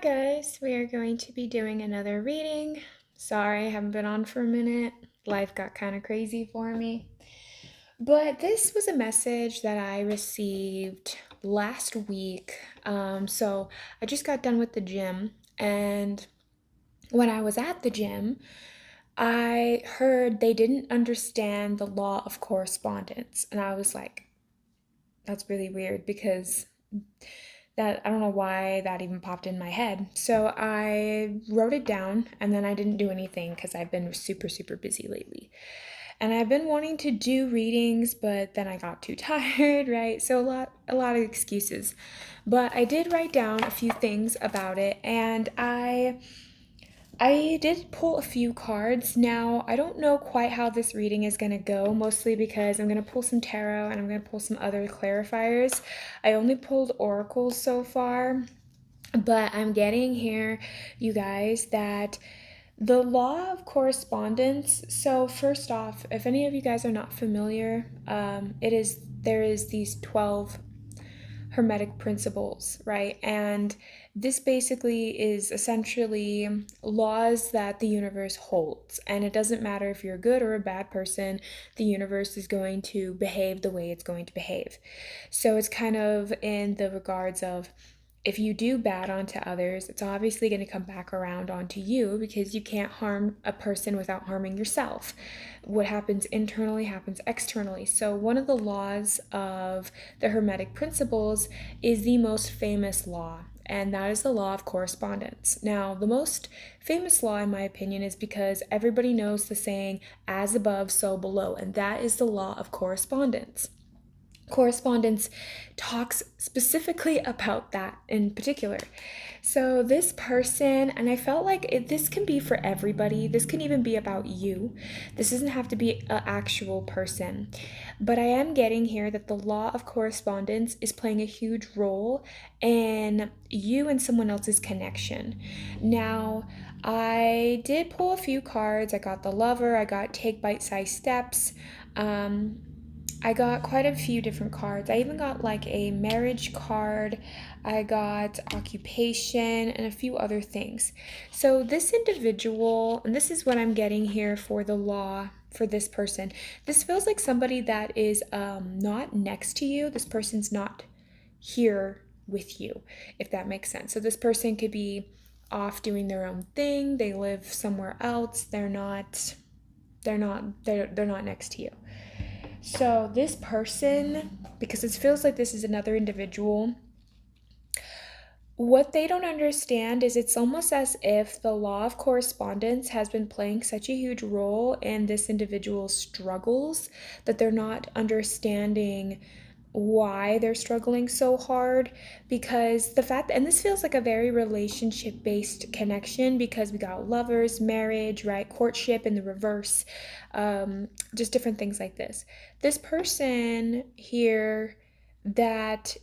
Hi guys, we are going to be doing another reading. Sorry, I haven't been on for a minute. Life got kind of crazy for me. But this was a message that I received last week. So I just got done with the gym, and when I was at the gym, I heard they didn't understand the law of correspondence. And I was like, that's really weird because that I don't know why that even popped in my head. So I wrote it down and then I didn't do anything because I've been super busy lately. And I've been wanting to do readings, but then I got too tired, right? So a lot of excuses. But I did write down a few things about it, and I did pull a few cards. Now, I don't know quite how this reading is going to go, mostly because I'm going to pull some tarot and I'm going to pull some other clarifiers. I only pulled oracles so far, but I'm getting here, you guys, that the law of correspondence. So, first off, if any of you guys are not familiar, there is these 12 hermetic principles, right? And this basically is essentially laws that the universe holds. And it doesn't matter if you're a good or a bad person, the universe is going to behave the way it's going to behave. So it's kind of in the regards of, if you do bad onto others, it's obviously going to come back around onto you because you can't harm a person without harming yourself. What happens internally happens externally. So, one of the laws of the Hermetic principles is the most famous law, and that is the law of correspondence. Now, the most famous law, in my opinion, is because everybody knows the saying, as above, so below, and that is the law of correspondence. Correspondence talks specifically about that in particular. So, this person, and I felt like this can be for everybody, this can even be about you. This doesn't have to be an actual person. But I am getting here that the law of correspondence is playing a huge role in you and someone else's connection. Now, I did pull a few cards. I got the lover, I got take bite sized steps. I got quite a few different cards. I even got like a marriage card. I got occupation and a few other things. So, this individual, and this is what I'm getting here for the law for this person. This feels like somebody that is not next to you. This person's not here with you, if that makes sense. So, this person could be off doing their own thing. They live somewhere else. They're not next to you. So, this person, because it feels like this is another individual, what they don't understand is it's almost as if the law of correspondence has been playing such a huge role in this individual's struggles that they're not understanding why they're struggling so hard, because the fact, and this feels like a very relationship based connection because we got lovers, marriage, right, courtship in the reverse, just different things like this person here that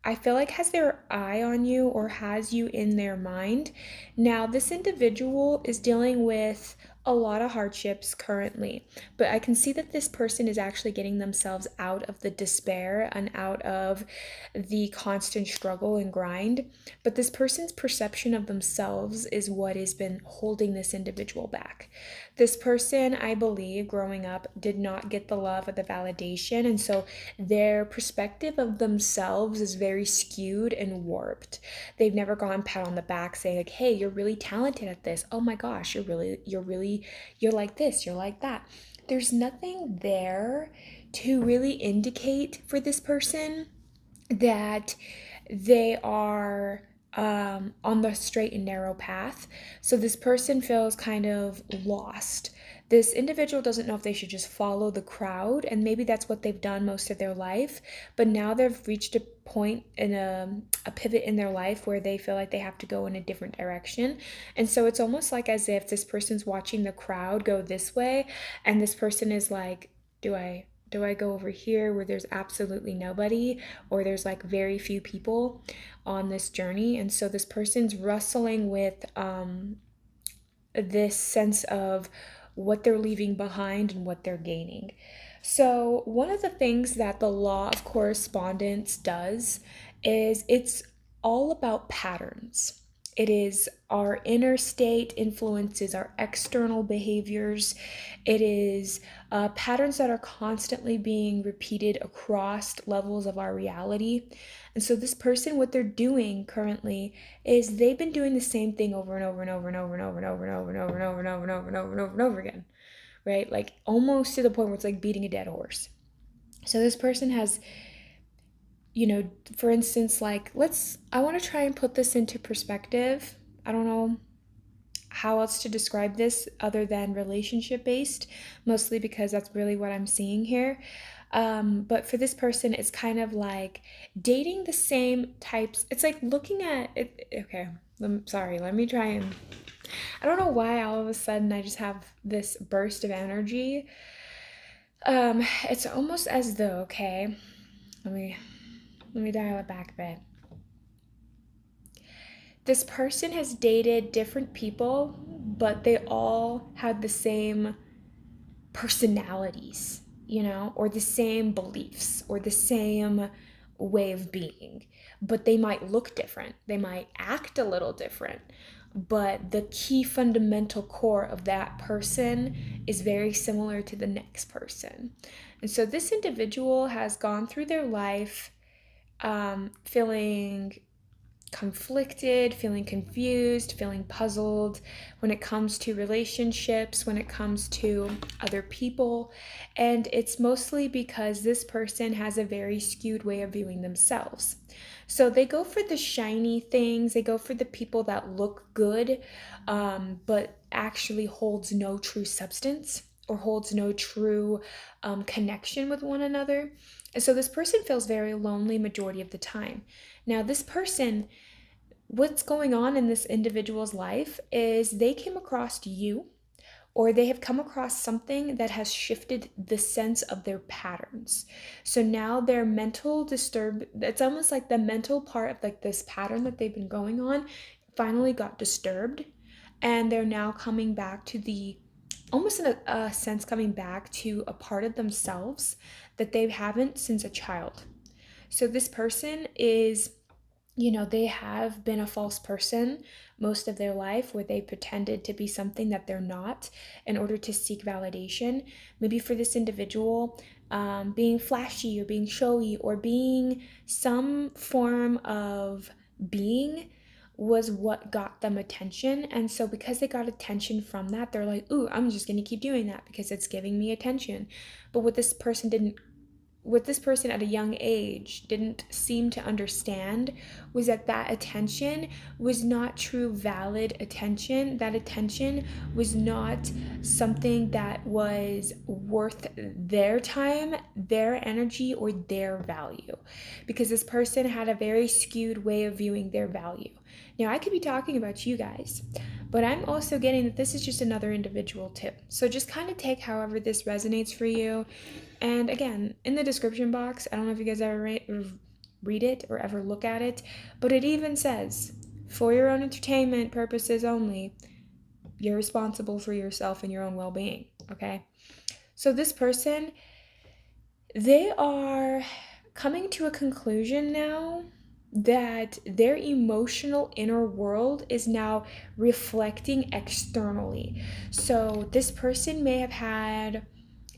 I feel like has their eye on you or has you in their mind. Now, this individual is dealing with a lot of hardships currently, but I can see that this person is actually getting themselves out of the despair and out of the constant struggle and grind. But this person's perception of themselves is what has been holding this individual back. This person, I believe, growing up, did not get the love or the validation, and so their perspective of themselves is very skewed and warped. They've never gone pat on the back saying like, "Hey, you're really talented at this. Oh my gosh, you're like this, you're like that." There's nothing there to really indicate for this person that they are on the straight and narrow path. So this person feels kind of lost. This individual doesn't know if they should just follow the crowd, and maybe that's what they've done most of their life. But now they've reached a point in a pivot in their life where they feel like they have to go in a different direction. And so it's almost like as if this person's watching the crowd go this way, and this person is like, do I go over here where there's absolutely nobody, or there's like very few people on this journey? And so this person's wrestling with this sense of what they're leaving behind and what they're gaining. So, one of the things that the law of correspondence does is it's all about patterns. It is our inner state influences our external behaviors. It is patterns that are constantly being repeated across levels of our reality. And so this person, what they're doing currently is they've been doing the same thing over and over and over and over and over and over and over and over and over and over and over and over and over and over again, right? Like almost to the point where it's like beating a dead horse. So this person has, for instance, like I want to try and put this into perspective. I don't know how else to describe this other than relationship based, mostly because that's really what I'm seeing here. But for this person, it's kind of like dating the same types. It's like looking at it. Okay, sorry, let me try and. I don't know why all of a sudden I just have this burst of energy. It's almost as though, okay, let me dial it back a bit. This person has dated different people, but they all had the same personalities, or the same beliefs, or the same way of being. But they might look different, they might act a little different, but the key fundamental core of that person is very similar to the next person. And so this individual has gone through their life feeling conflicted, feeling confused, feeling puzzled when it comes to relationships, when it comes to other people. And it's mostly because this person has a very skewed way of viewing themselves. So they go for the shiny things, they go for the people that look good, but actually holds no true substance or holds no true connection with one another. And so this person feels very lonely majority of the time. Now, this person, what's going on in this individual's life is they came across you, or they have come across something that has shifted the sense of their patterns. So now their mental it's almost like the mental part of like this pattern that they've been going on finally got disturbed, and they're now coming back to almost in a sense, coming back to a part of themselves that they haven't since a child. So this person is, they have been a false person most of their life, where they pretended to be something that they're not in order to seek validation. Maybe for this individual, being flashy or being showy or being some form of being was what got them attention. And so because they got attention from that, they're like, ooh, I'm just going to keep doing that because it's giving me attention. But what this person at a young age didn't seem to understand was that attention was not true valid attention. That attention was not something that was worth their time, their energy, or their value, because this person had a very skewed way of viewing their value. Now, I could be talking about you guys, but I'm also getting that this is just another individual tip. So just kind of take however this resonates for you. And again, in the description box, I don't know if you guys ever read it or ever look at it, but it even says, for your own entertainment purposes only, you're responsible for yourself and your own well-being, okay? So this person, they are coming to a conclusion now that their emotional inner world is now reflecting externally. So this person may have had,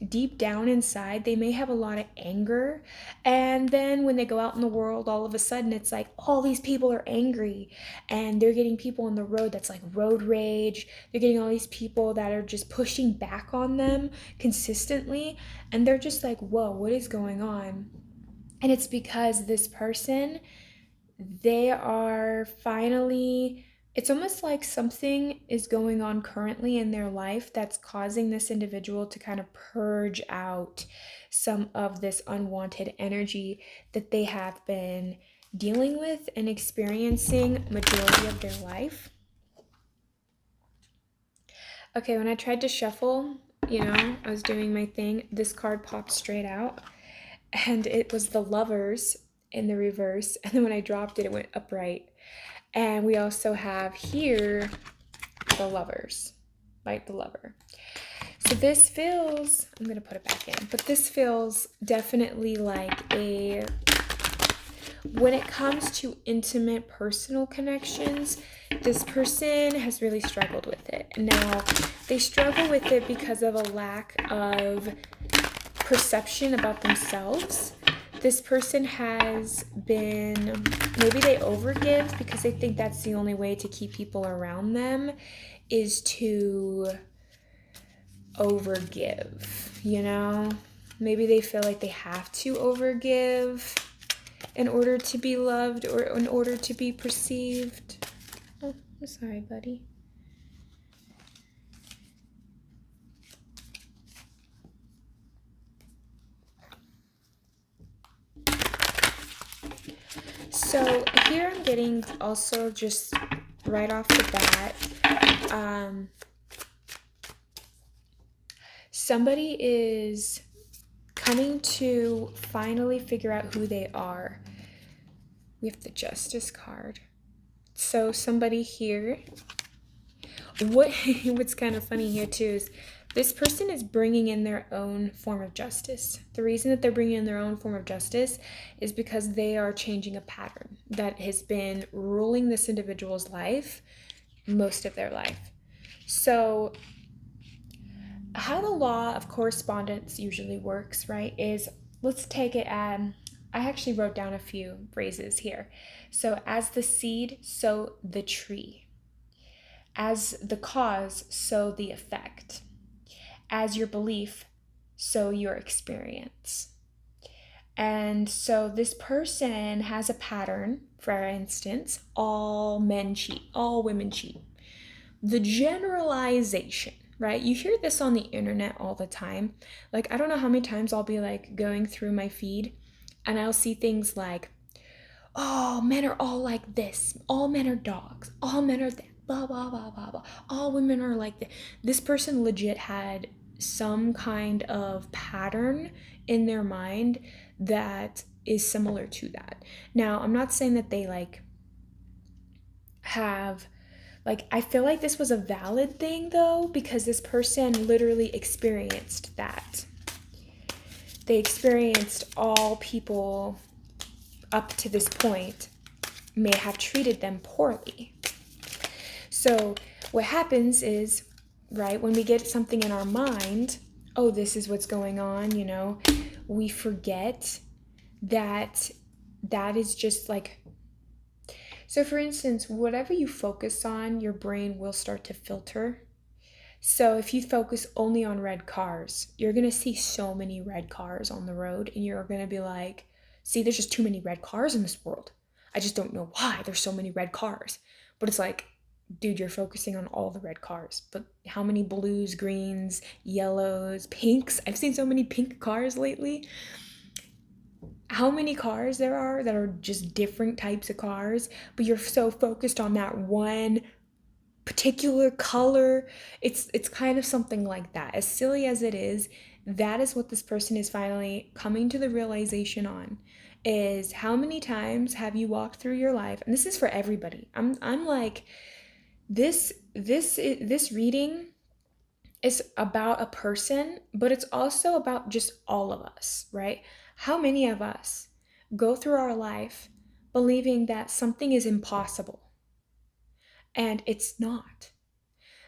deep down inside, they may have a lot of anger, and then when they go out in the world, all of a sudden it's like all these people are angry, and they're getting people on the road that's like road rage. They're getting all these people that are just pushing back on them consistently, and they're just like, whoa, what is going on? And it's because this person, they are finally, it's almost like something is going on currently in their life that's causing this individual to kind of purge out some of this unwanted energy that they have been dealing with and experiencing majority of their life. Okay, when I tried to shuffle, I was doing my thing, this card popped straight out, and it was the Lovers in the reverse, and then when I dropped it, it went upright. And we also have here the Lovers, like the Lover. So this feels, I'm going to put it back in, but this feels definitely like when it comes to intimate personal connections, this person has really struggled with it. Now, they struggle with it because of a lack of perception about themselves. This person has been, maybe they overgive because they think that's the only way to keep people around them is to overgive, you know? Maybe they feel like they have to overgive in order to be loved or in order to be perceived. Oh, I'm sorry, buddy. So here I'm getting also just right off the bat, somebody is coming to finally figure out who they are. We have the Justice card. So somebody here, what's kind of funny here too is this person is bringing in their own form of justice. The reason that they're bringing in their own form of justice is because they are changing a pattern that has been ruling this individual's life most of their life. So how the law of correspondence usually works, right, is let's take it I actually wrote down a few phrases here. So as the seed, so the tree. As the cause, so the effect. As your belief, so your experience. And so this person has a pattern, for instance, all men cheat, all women cheat. The generalization, right? You hear this on the internet all the time. Like, I don't know how many times I'll be like going through my feed and I'll see things like, oh, men are all like this. All men are dogs. All men are that. Blah, blah, blah, blah, blah. All women are like that. This person legit had some kind of pattern in their mind that is similar to that. Now, I'm not saying that they like have like, I feel like this was a valid thing though, because this person literally experienced that. They experienced all people up to this point may have treated them poorly. So what happens is, right, when we get something in our mind, oh, this is what's going on, you know, we forget that that is just like, so for instance, whatever you focus on, your brain will start to filter. So if you focus only on red cars, you're going to see so many red cars on the road and you're going to be like, see, there's just too many red cars in this world. I just don't know why there's so many red cars. But it's like, dude, you're focusing on all the red cars. But how many blues, greens, yellows, pinks? I've seen so many pink cars lately. How many cars there are that are just different types of cars, but you're so focused on that one particular color. It's kind of something like that. As silly as it is, that is what this person is finally coming to the realization on, is how many times have you walked through your life, and this is for everybody. I'm like, this reading is about a person, but it's also about just all of us, right? How many of us go through our life believing that something is impossible and it's not?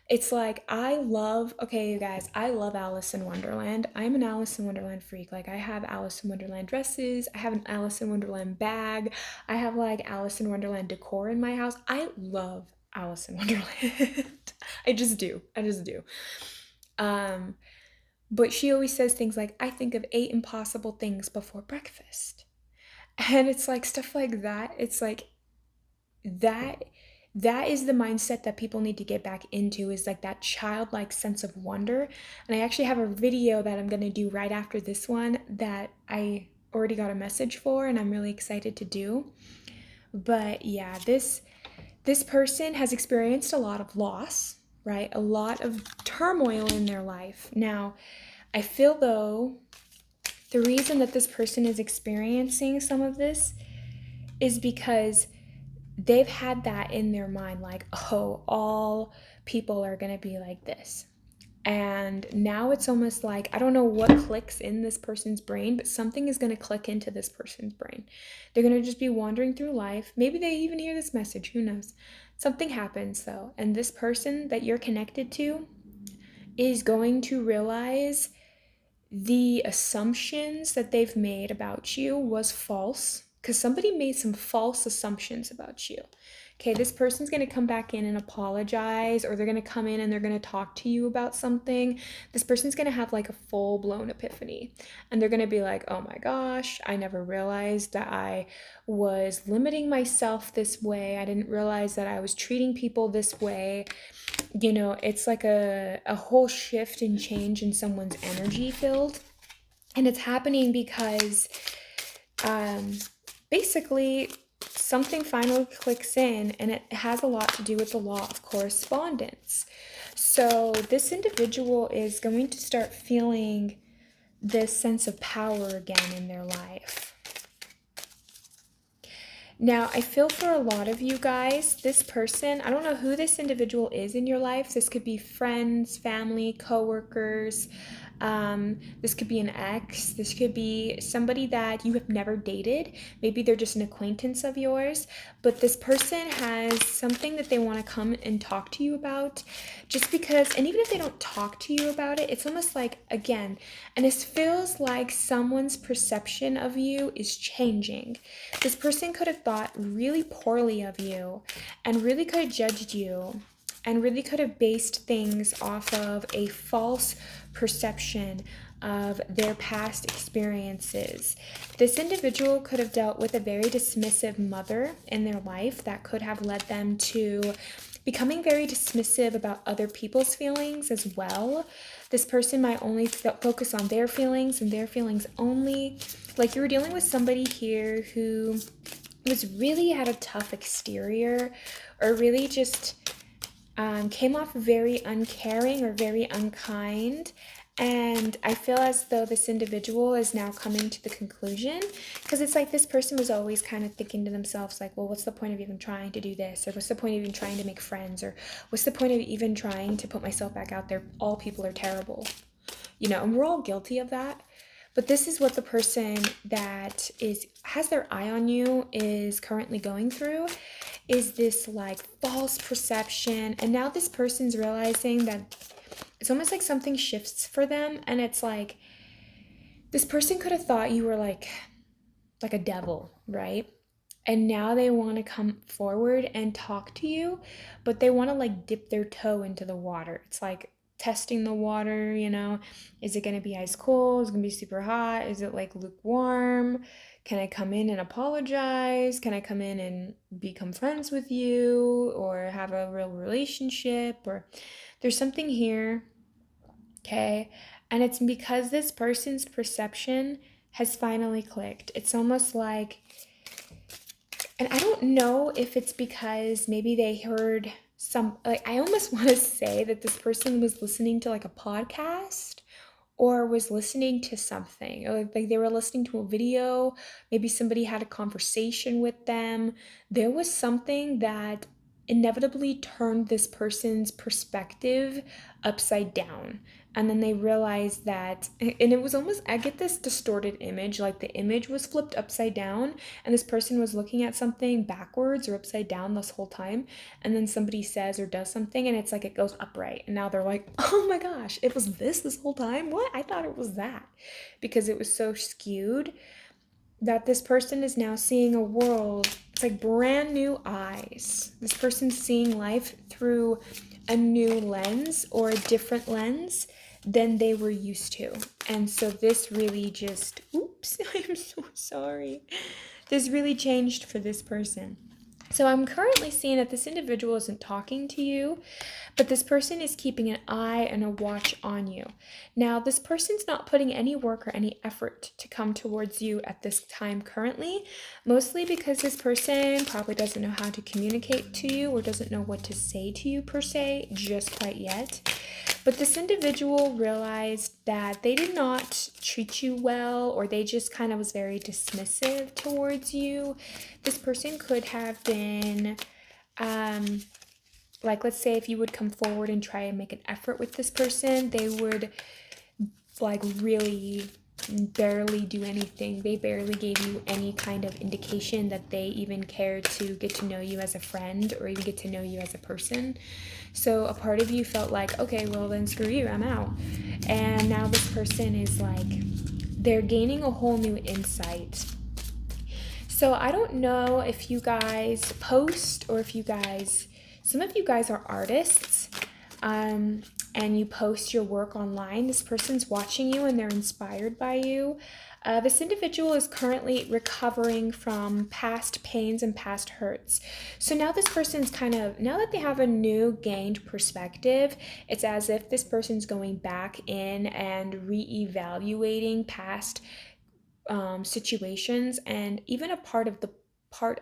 It's like, okay, you guys, I love Alice in Wonderland. I'm an Alice in Wonderland freak. Like, I have Alice in Wonderland dresses. I have an Alice in Wonderland bag. I have like Alice in Wonderland decor in my house. I love Alice in Wonderland. I just do. But she always says things like, I think of 8 impossible things before breakfast. And it's like stuff like that. It's like that is the mindset that people need to get back into, is like that childlike sense of wonder. And I actually have a video that I'm going to do right after this one that I already got a message for and I'm really excited to do. But yeah, this person has experienced a lot of loss, right? A lot of turmoil in their life. Now, I feel though the reason that this person is experiencing some of this is because they've had that in their mind, like, oh, all people are going to be like this. And now it's almost like, I don't know what clicks in this person's brain, but something is going to click into this person's brain. They're going to just be wandering through life. Maybe they even hear this message, who knows? Something happens though, and this person that you're connected to is going to realize the assumptions that they've made about you was false, because somebody made some false assumptions about you. Okay, this person's going to come back in and apologize, or they're going to come in and they're going to talk to you about something. This person's going to have like a full blown epiphany, and they're going to be like, oh my gosh, I never realized that I was limiting myself this way. I didn't realize that I was treating people this way. It's like a whole shift and change in someone's energy field. And it's happening because basically something finally clicks in, and it has a lot to do with the law of correspondence. So this individual is going to start feeling this sense of power again in their life. Now, I feel for a lot of you guys, this person, I don't know who this individual is in your life. This could be friends, family, coworkers. This could be an ex. This could be somebody that you have never dated. Maybe they're just an acquaintance of yours. But this person has something that they want to come and talk to you about. Just because, and even if they don't talk to you about it, it's almost like, again, and it feels like someone's perception of you is changing. This person could have thought really poorly of you and really could have judged you and really could have based things off of a false perception of their past experiences. This individual could have dealt with a very dismissive mother in their life that could have led them to becoming very dismissive about other people's feelings as well. This person might only focus on their feelings and their feelings only. Like, you were dealing with somebody here who really had a tough exterior, or really just came off very uncaring or very unkind. And I feel as though this individual is now coming to the conclusion, because it's like this person was always kind of thinking to themselves like, well, what's the point of even trying to do this? Or what's the point of even trying to make friends? Or what's the point of even trying to put myself back out there? All people are terrible. And we're all guilty of that. But this is what the person that has their eye on you is currently going through, is this like false perception. And now this person's realizing that it's almost like something shifts for them. And it's like, this person could have thought you were like a devil, right? And now they want to come forward and talk to you, but they want to like dip their toe into the water. It's like testing the water, is it going to be ice cold? Is it going to be super hot? Is it like lukewarm? Can I come in and apologize? Can I come in and become friends with you, or have a real relationship? Or there's something here, okay? And it's because this person's perception has finally clicked. It's almost like, and I don't know if it's because maybe they heard I almost want to say that this person was listening to like a podcast, or was listening to something, or like they were listening to a video. Maybe somebody had a conversation with them. There was something that inevitably turned this person's perspective upside down. And then they realized that, and it was almost, I get this distorted image, like the image was flipped upside down, and this person was looking at something backwards or upside down this whole time. And then somebody says or does something, and it's like it goes upright. And now they're like, oh my gosh, it was this whole time? What? I thought it was that. Because it was so skewed that this person is now seeing a world, it's like brand new eyes. This person's seeing life through a new lens, or a different lens than they were used to. And so this really just, oops, I'm so sorry. This really changed for this person. So I'm currently seeing that this individual isn't talking to you, but this person is keeping an eye and a watch on you. Now, this person's not putting any work or any effort to come towards you at this time currently, mostly because this person probably doesn't know how to communicate to you, or doesn't know what to say to you per se, just quite yet. But this individual realized that they did not treat you well, or they just kind of was very dismissive towards you. This person could have been like, let's say if you would come forward and try and make an effort with this person, they would like really barely do anything. They barely gave you any kind of indication that they even cared to get to know you as a friend or even get to know you as a person. So a part of you felt like, okay, well then screw you, I'm out. And now this person is like, they're gaining a whole new insight. So I don't know if you guys post or if you guys, some of you guys are artists, and you post your work online. This person's watching you and they're inspired by you. This individual is currently recovering from past pains and past hurts. So now this person's kind of, now that they have a new gained perspective, it's as if this person's going back in and reevaluating past situations and even a part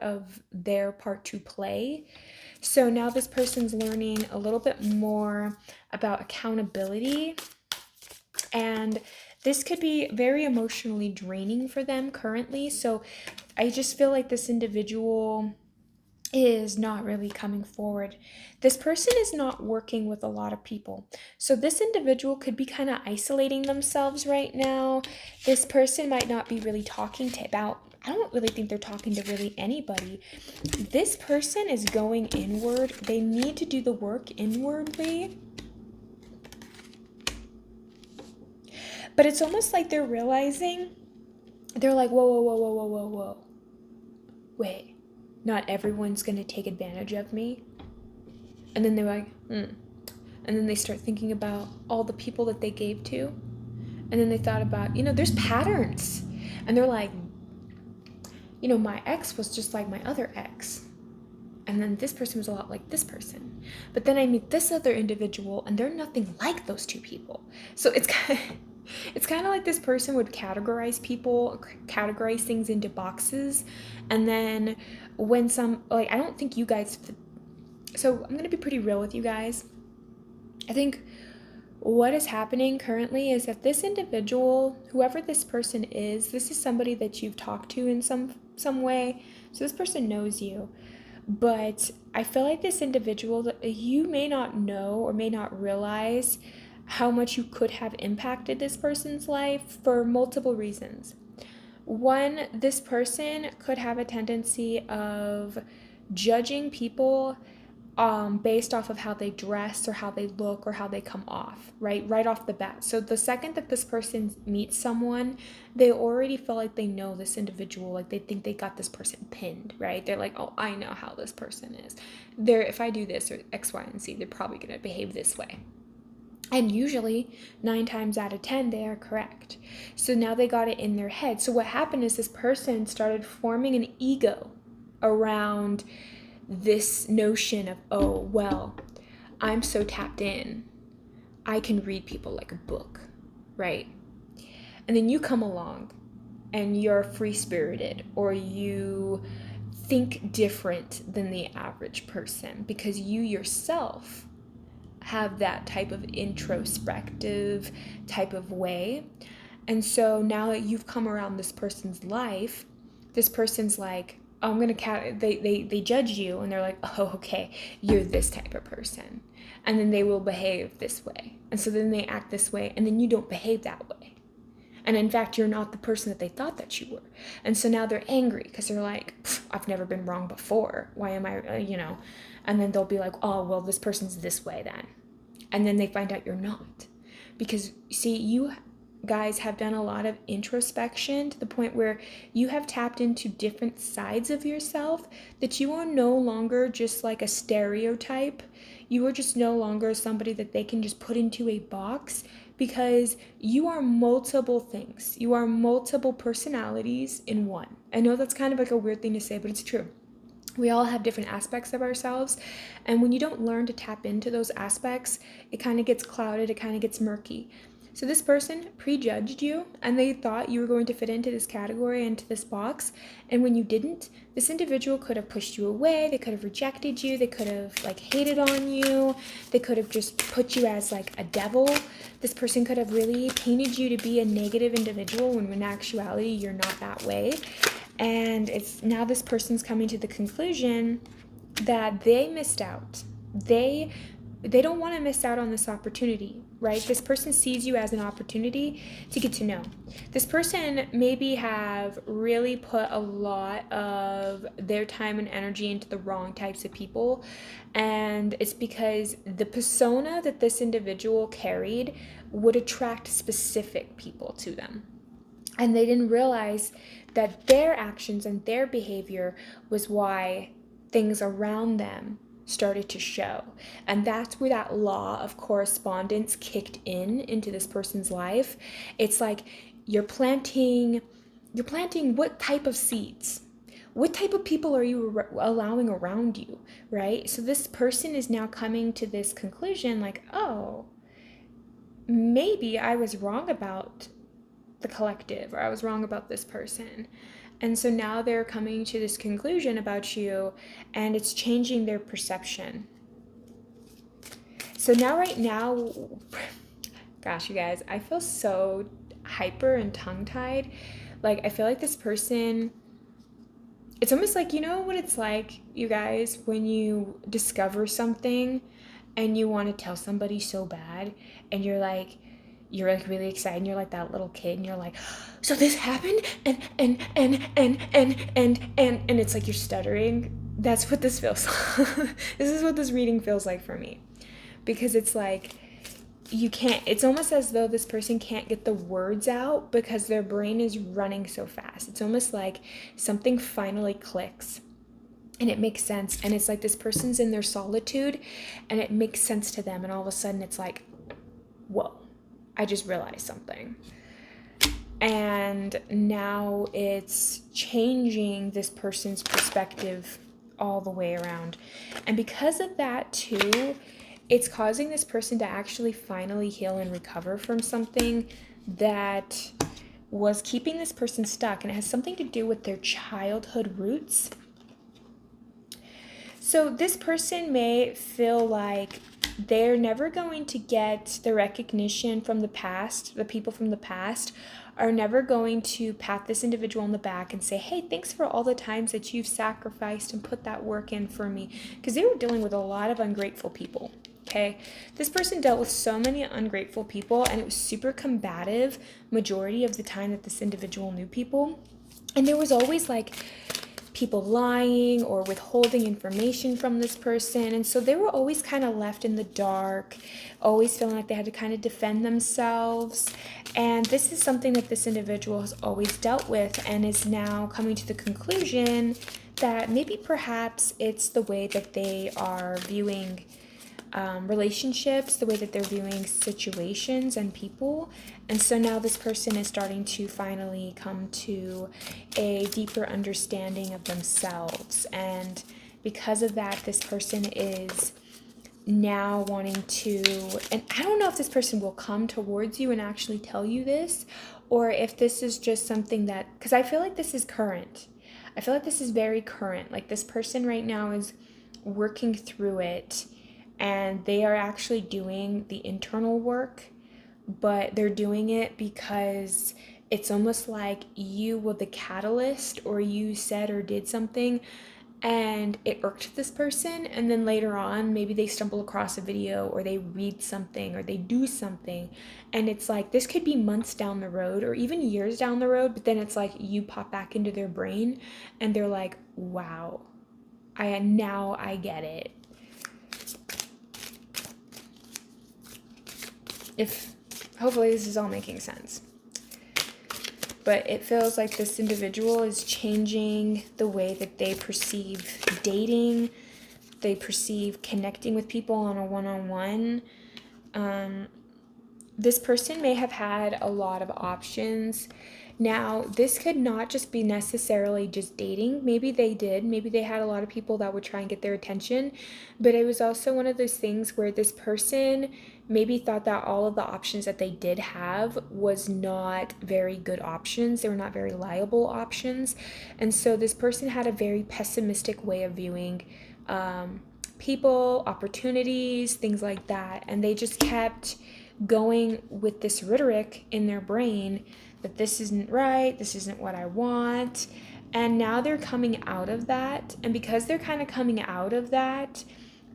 of their part to play. So now this person's learning a little bit more about accountability, and this could be very emotionally draining for them currently. So I just feel like this individual is not really coming forward. This person is not working with a lot of people. So this individual could be kind of isolating themselves right now. This person might not be really talking to about, I don't really think they're talking to really anybody. This person is going inward. They need to do the work inwardly. But it's almost like they're realizing, they're like, whoa, whoa, whoa, whoa, whoa, whoa, whoa. Wait, not everyone's going to take advantage of me. And then they're like, And then they start thinking about all the people that they gave to. And then they thought about, there's patterns. And they're like, my ex was just like my other ex. And then this person was a lot like this person. But then I meet this other individual and they're nothing like those two people. So it's kind of like this person would categorize things into boxes. And then when I don't think you guys, so I'm going to be pretty real with you guys. I think what is happening currently is that this individual, whoever this person is, this is somebody that you've talked to in some way. So this person knows you. But I feel like this individual, you may not know or may not realize how much you could have impacted this person's life for multiple reasons. One, this person could have a tendency of judging people based off of how they dress or how they look or how they come off, right off the bat. So the second that this person meets someone, they already feel like they know this individual, like they think they got this person pinned, right? They're like, oh, I know how this person is. If I do this or X, Y, and Z, they're probably going to behave this way. And usually 9 times out of 10, they are correct. So now they got it in their head. So what happened is this person started forming an ego around this notion of, oh, well, I'm so tapped in, I can read people like a book, right? And then you come along and you're free-spirited, or you think different than the average person because you yourself have that type of introspective type of way. And so now that you've come around this person's life, this person's like, I'm gonna they judge you and they're like, oh, okay, you're this type of person, and then they will behave this way, and so then they act this way, and then you don't behave that way, and in fact you're not the person that they thought that you were. And so now they're angry because they're like, I've never been wrong before, why am I and then they'll be like, oh, well, this person's this way then, and then they find out you're not, because see, you guys have done a lot of introspection to the point where you have tapped into different sides of yourself, that you are no longer just like a stereotype. You are just no longer somebody that they can just put into a box, because you are multiple things. You are multiple personalities in one. I know that's kind of like a weird thing to say, but it's true. We all have different aspects of ourselves, and when you don't learn to tap into those aspects, it kind of gets clouded, it kind of gets murky. So this person prejudged you, and they thought you were going to fit into this category, into this box, and when you didn't, this individual could have pushed you away, they could have rejected you, they could have hated on you, they could have just put you as like a devil. This person could have really painted you to be a negative individual when in actuality you're not that way. And it's now this person's coming to the conclusion that they missed out they they don't want to miss out on this opportunity, right? This person sees you as an opportunity to get to know. This person maybe have really put a lot of their time and energy into the wrong types of people, and it's because the persona that this individual carried would attract specific people to them. And they didn't realize that their actions and their behavior was why things around them started to show. And that's where that law of correspondence kicked in into this person's life. It's like you're planting what type of seeds? What type of people are you allowing around you, right? So this person is now coming to this conclusion like, "Oh, maybe I was wrong about the collective, or I was wrong about this person." And so now they're coming to this conclusion about you, and it's changing their perception. So now, right now, gosh, you guys, I feel so hyper and tongue tied. Like, I feel like this person, it's almost like, you know what it's like, you guys, when you discover something and you want to tell somebody so bad, and you're like really excited, and you're like that little kid, and you're like, so this happened, and it's like you're stuttering. That's what this feels like. This is what this reading feels like for me, because it's like you can't, it's almost as though this person can't get the words out because their brain is running so fast. It's almost like something finally clicks and it makes sense, and it's like this person's in their solitude and it makes sense to them, and all of a sudden it's like, whoa, I just realized something. And now it's changing this person's perspective all the way around. And because of that too, it's causing this person to actually finally heal and recover from something that was keeping this person stuck, and it has something to do with their childhood roots. So this person may feel like they're never going to get the recognition from the past. The people from the past are never going to pat this individual on the back and say, hey, thanks for all the times that you've sacrificed and put that work in for me. Because they were dealing with a lot of ungrateful people. Okay, this person dealt with so many ungrateful people, and it was super combative majority of the time that this individual knew people. And there was always like people lying or withholding information from this person, and so they were always kind of left in the dark, always feeling like they had to kind of defend themselves. And this is something that this individual has always dealt with, and is now coming to the conclusion that maybe perhaps it's the way that they are viewing relationships, the way that they're viewing situations and people. And so now this person is starting to finally come to a deeper understanding of themselves. And because of that, this person is now wanting to, and I don't know if this person will come towards you and actually tell you this, or if this is just something that, because I feel like this is current. I feel like this is very current. Like this person right now is working through it, and they are actually doing the internal work, but they're doing it because it's almost like you were the catalyst, or you said or did something and it irked this person, and then later on maybe they stumble across a video, or they read something, or they do something, and it's like this could be months down the road or even years down the road, but then it's like you pop back into their brain and they're like, wow, I get it. If hopefully this is all making sense. But it feels like this individual is changing the way that they perceive dating, they perceive connecting with people on a one-on-one. This person may have had a lot of options. Now, this could not just be necessarily just dating. Maybe they did. Maybe they had a lot of people that would try and get their attention. But it was also one of those things where this person maybe thought that all of the options that they did have was not very good options. They were not very reliable options. And so this person had a very pessimistic way of viewing people, opportunities, things like that. And they just kept going with this rhetoric in their brain that this isn't right, this isn't what I want. And now they're coming out of that. And because they're kind of coming out of that,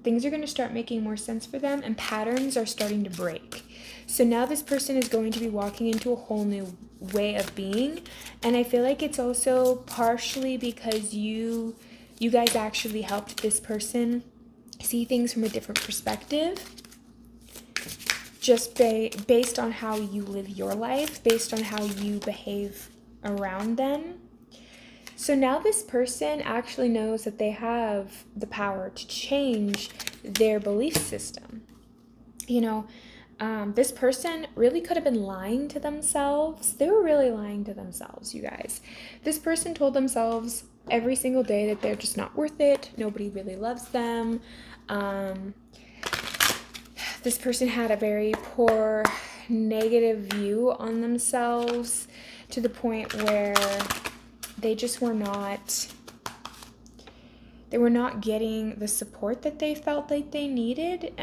things are going to start making more sense for them, and patterns are starting to break. So now this person is going to be walking into a whole new way of being, and I feel like it's also partially because you guys actually helped this person see things from a different perspective, just based on how you live your life, based on how you behave around them. So now this person actually knows that they have the power to change their belief system. This person really could have been lying to themselves. They were really lying to themselves, you guys. This person told themselves every single day that they're just not worth it. Nobody really loves them. This person had a very poor, negative view on themselves to the point where they just were not getting the support that they felt like they needed.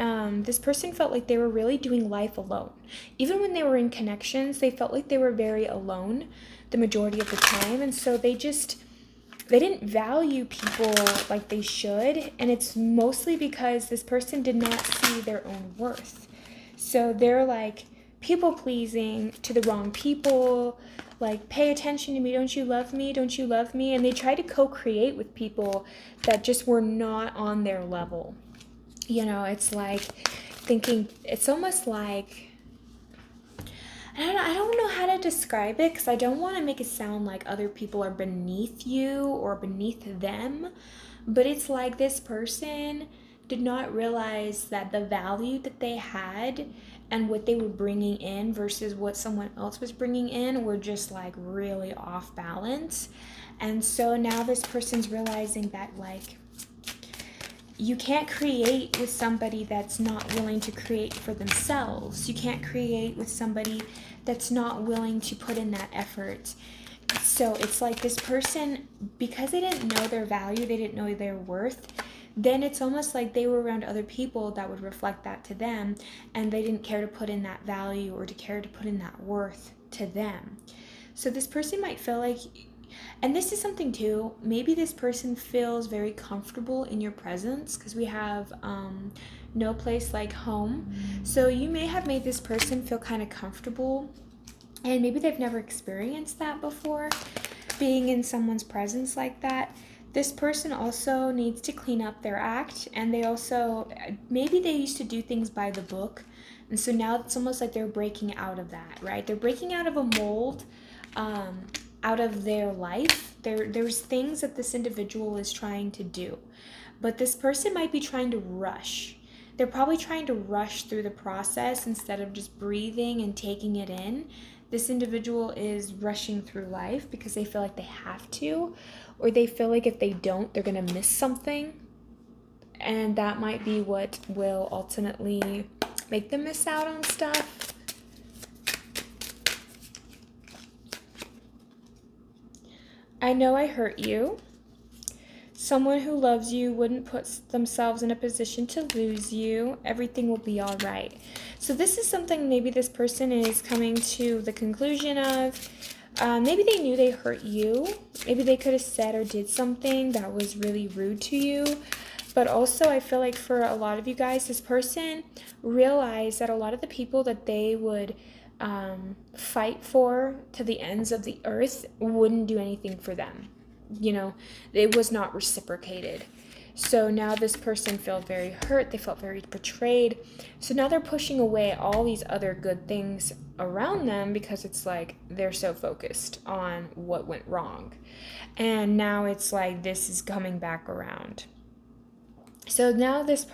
This person felt like they were really doing life alone. Even when they were in connections, they felt like they were very alone the majority of the time. And so they didn't value people like they should. And it's mostly because this person did not see their own worth. So they're like people pleasing to the wrong people, like, pay attention to me, don't you love me, don't you love me? And they try to co-create with people that just were not on their level. It's like thinking, it's almost like, I don't know how to describe it, because I don't want to make it sound like other people are beneath you or beneath them, but it's like this person did not realize that the value that they had and what they were bringing in versus what someone else was bringing in were just like really off balance. And so now this person's realizing that, like, you can't create with somebody that's not willing to create for themselves. You can't create with somebody that's not willing to put in that effort. So it's like this person, because they didn't know their value, they didn't know their worth, then it's almost like they were around other people that would reflect that to them, and they didn't care to put in that value or to care to put in that worth to them. So this person might feel like, and this is something too, maybe this person feels very comfortable in your presence, because we have no place like home. So you may have made this person feel kind of comfortable, and maybe they've never experienced that before, being in someone's presence like that. This person also needs to clean up their act, and they also, maybe they used to do things by the book, and so now it's almost like they're breaking out of that, right? They're breaking out of a mold, out of their life. There's things that this individual is trying to do, but this person might be trying to rush. They're probably trying to rush through the process instead of just breathing and taking it in. This individual is rushing through life because they feel like they have to, or they feel like if they don't, they're going to miss something. And that might be what will ultimately make them miss out on stuff. I know I hurt you. Someone who loves you wouldn't put themselves in a position to lose you. Everything will be all right. So this is something maybe this person is coming to the conclusion of. Maybe they knew they hurt you. Maybe they could have said or did something that was really rude to you. But also, I feel like for a lot of you guys, this person realized that a lot of the people that they would fight for to the ends of the earth wouldn't do anything for them. It was not reciprocated. So now this person felt very hurt. They felt very betrayed. So now they're pushing away all these other good things around them because it's like they're so focused on what went wrong. And now it's like this is coming back around. So now this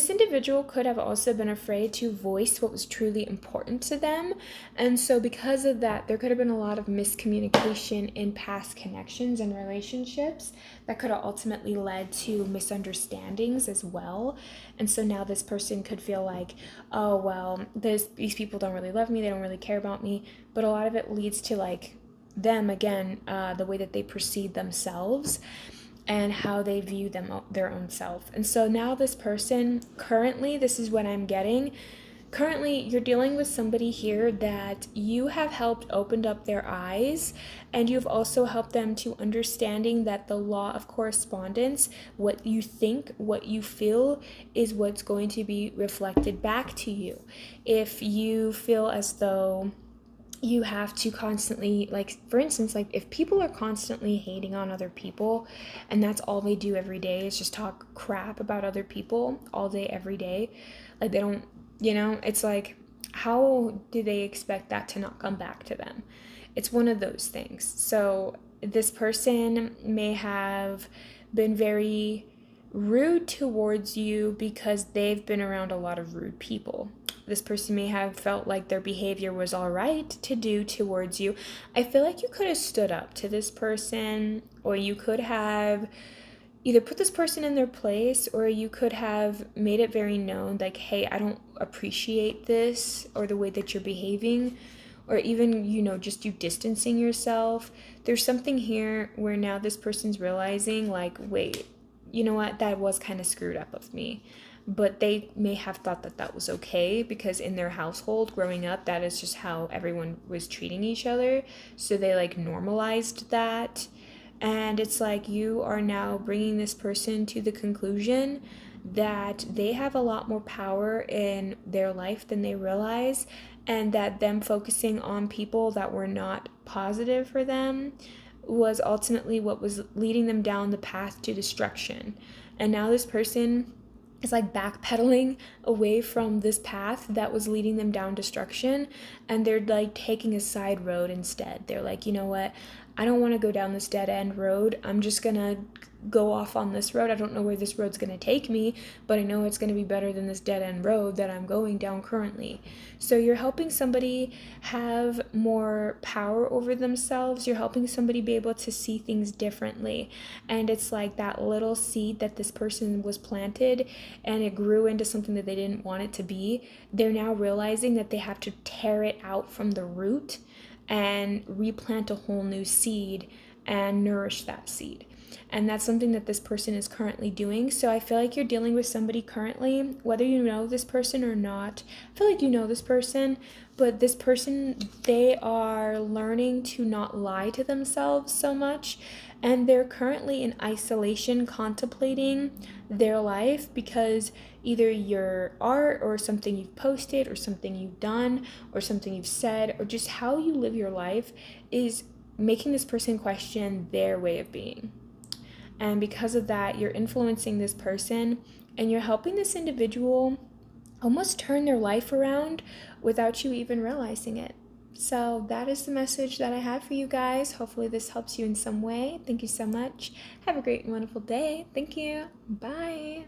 individual could have also been afraid to voice what was truly important to them. And so because of that, there could have been a lot of miscommunication in past connections and relationships that could have ultimately led to misunderstandings as well. And so now this person could feel like, oh, well, these people don't really love me. They don't really care about me. But a lot of it leads to like them, again, the way that they perceive themselves and how they view their own self. And so now this person, currently, this is what I'm getting, Currently, you're dealing with somebody here that you have helped opened up their eyes, and you've also helped them to understanding that the law of correspondence, what you think, what you feel, is what's going to be reflected back to you. If you feel as though you have to constantly, like, for instance, like if people are constantly hating on other people and that's all they do every day is just talk crap about other people all day every day, like they don't, it's like, how do they expect that to not come back to them? It's one of those things. So this person may have been very rude towards you because they've been around a lot of rude people. This person may have felt like their behavior was all right to do towards you. I feel like you could have stood up to this person, or you could have either put this person in their place, or you could have made it very known, like, hey, I don't appreciate this, or the way that you're behaving, or even, just you distancing yourself. There's something here where now this person's realizing, like, wait, you know what, that was kind of screwed up of me. But they may have thought that that was okay because in their household growing up, that is just how everyone was treating each other. So they like normalized that. And it's like you are now bringing this person to the conclusion that they have a lot more power in their life than they realize, and that them focusing on people that were not positive for them was ultimately what was leading them down the path to destruction. And now this person is like backpedaling away from this path that was leading them down destruction, and they're like taking a side road instead. They're like, you know what, I don't want to go down this dead end road. I'm just gonna go off on this road. I don't know where this road's gonna take me, but I know it's gonna be better than this dead end road that I'm going down currently. So you're helping somebody have more power over themselves. You're helping somebody be able to see things differently. And it's like that little seed that this person was planted and it grew into something that they didn't want it to be. They're now realizing that they have to tear it out from the root and replant a whole new seed and nourish that seed. And that's something that this person is currently doing. So I feel like you're dealing with somebody currently, whether you know this person or not. I feel like you know this person, but this person, they are learning to not lie to themselves so much. And they're currently in isolation contemplating their life because either your art or something you've posted or something you've done or something you've said or just how you live your life is making this person question their way of being. And because of that, you're influencing this person and you're helping this individual almost turn their life around without you even realizing it. So that is the message that I have for you guys. Hopefully this helps you in some way. Thank you so much. Have a great and wonderful day. Thank you. Bye.